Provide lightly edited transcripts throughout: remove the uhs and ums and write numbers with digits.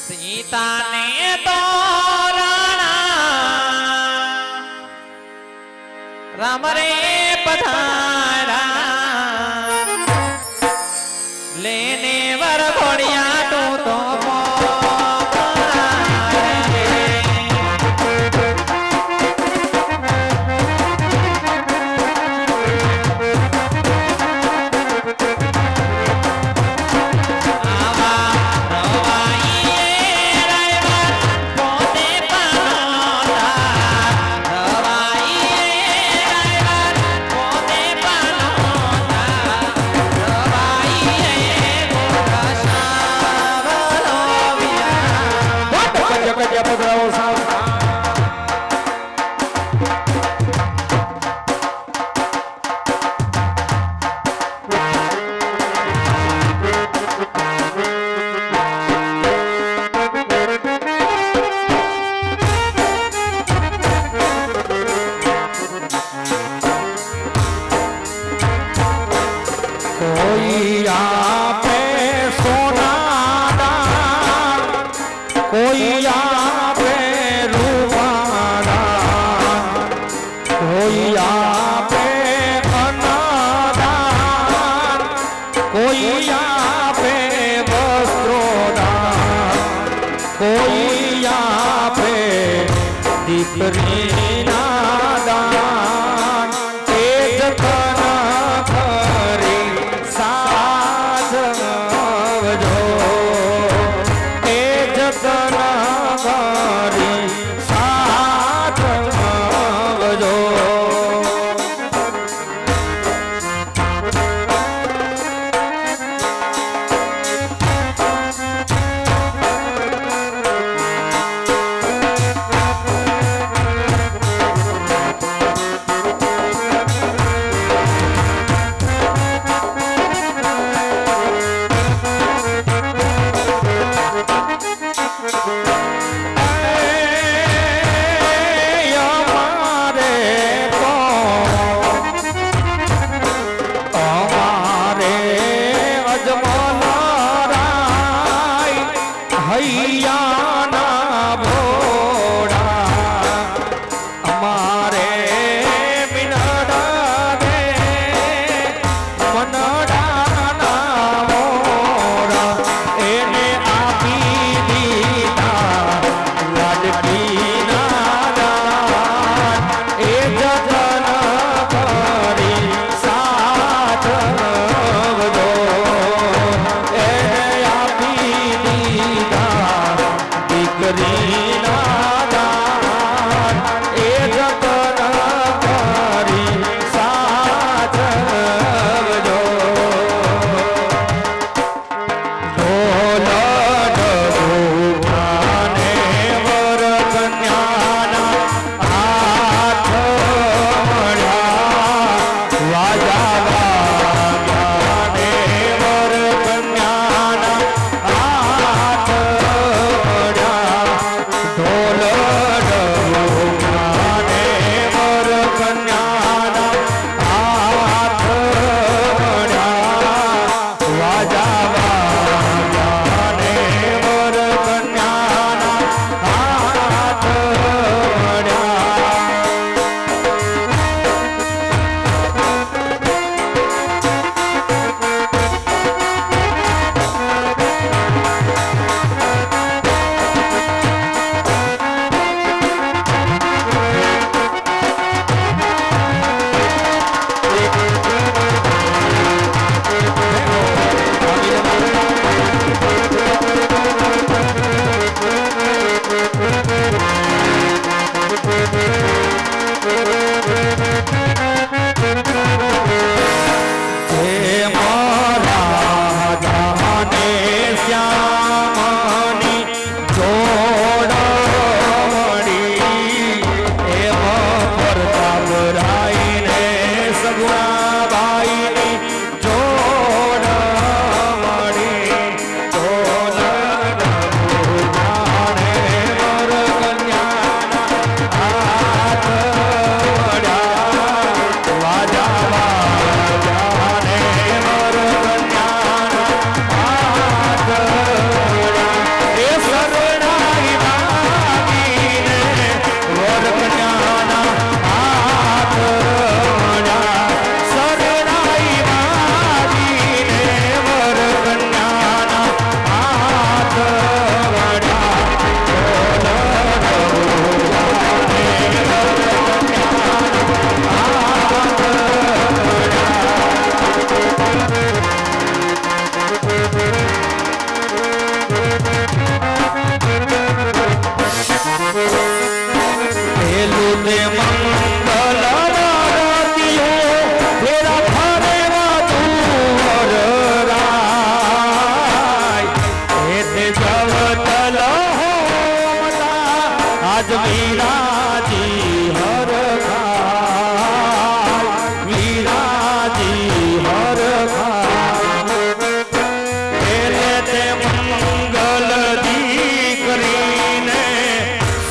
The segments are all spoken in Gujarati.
સીતાને તોરણા રામ રે પધારા લેને વર ઘોડિયા તું તો વીરાજી હર ખાય વીરાજી હર ખાય પેલે તે મંગલ દીકરીને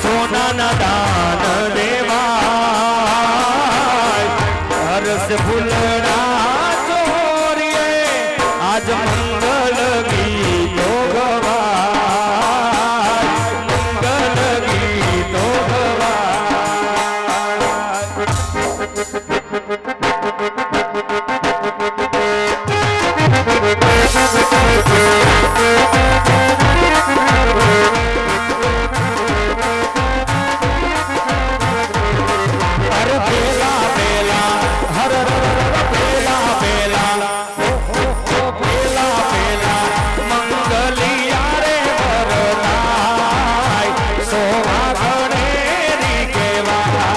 સોનાના દાન દેવાય હર્ષ ફૂલડા ચોરીએ આજ મંગલ ગીતો ગવાય મંગલ ગીતો અરે પેલા પેલા હર પેલા પેલા પેલા પેલા મંગલિયા રે વરદાય સોવા ગણેરી કેવા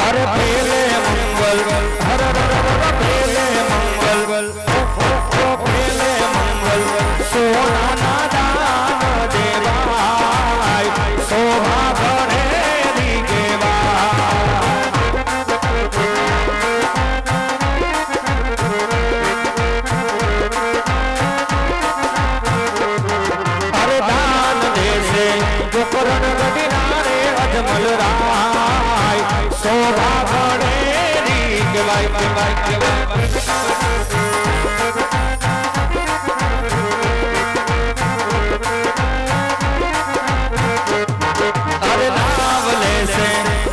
અરે પેલે મંગલ હર પેલે મંગલ પેલે મંગલ સોનાના દાન દેવાય શોભા ગણેરી કેવા અરે દાન દેશે ગોકરણ ગઢિનારે અજમલ રાય શોભા ગણેરી કેવાય કેવાય કેવાય અરે નામ લેશે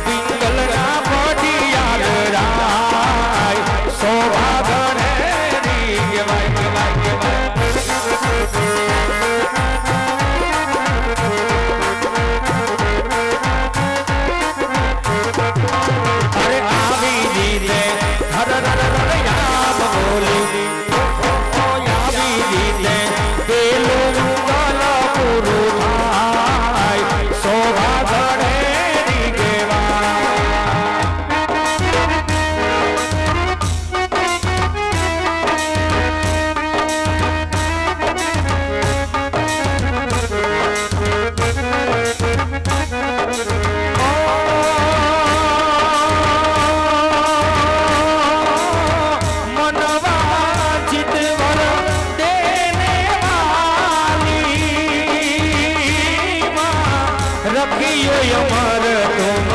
પિંગલના પટિયાલ રાય શોભા ગણેરી કેવાય કેવાય કેવાય અરે આવી જીતે હર યાદ બોલી આવી જીતે પેલું મંગલ પૂરું થાય શોભા ગણેરી કેવા मनवांचित वर देने वाली मां रखियो अमर तुम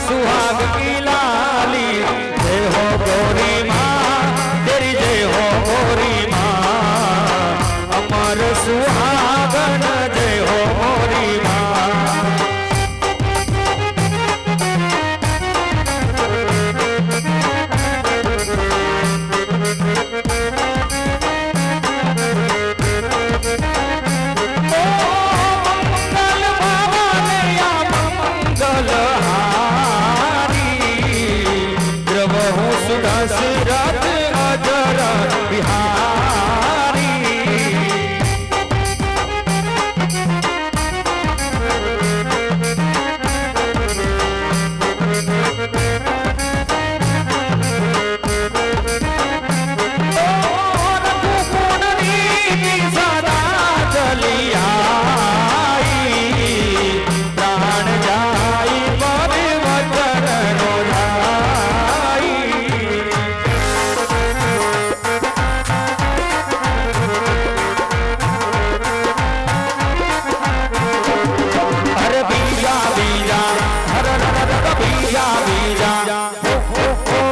सुहाग की लाली जय हो गौरी मां तेरी जय हो गौरी मां अमर सुहागन जय हो गौरी मां મંગલ ભવનયા મંગલ હારી દ્રવ હું સુદશરથ અજર બિહારી રઘુકુંડની સદા ચલી આઈ પ્રાણ જાય પદ વચરનો જાય અરે બીજા બીજા હર બીજા બીજા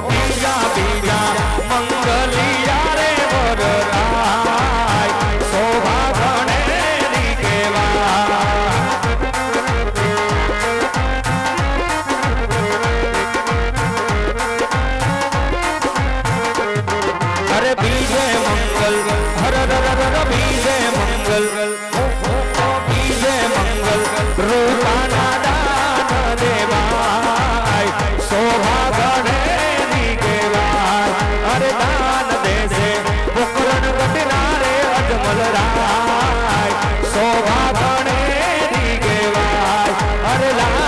બીજા બીજા મંગલિયા રે વરરાય શોભા ગણેરી કેવા અરે બીજે મંગલ હર બીજે મંગલ બીજે મંગલ રૂપાના દાન દેવાય શોભા ગણેરી કેવાય અરે દાન દેશે ગોકરણ ગઢિનારે અજમલ રાય શોભા ગણેરી કેવાય અરે લા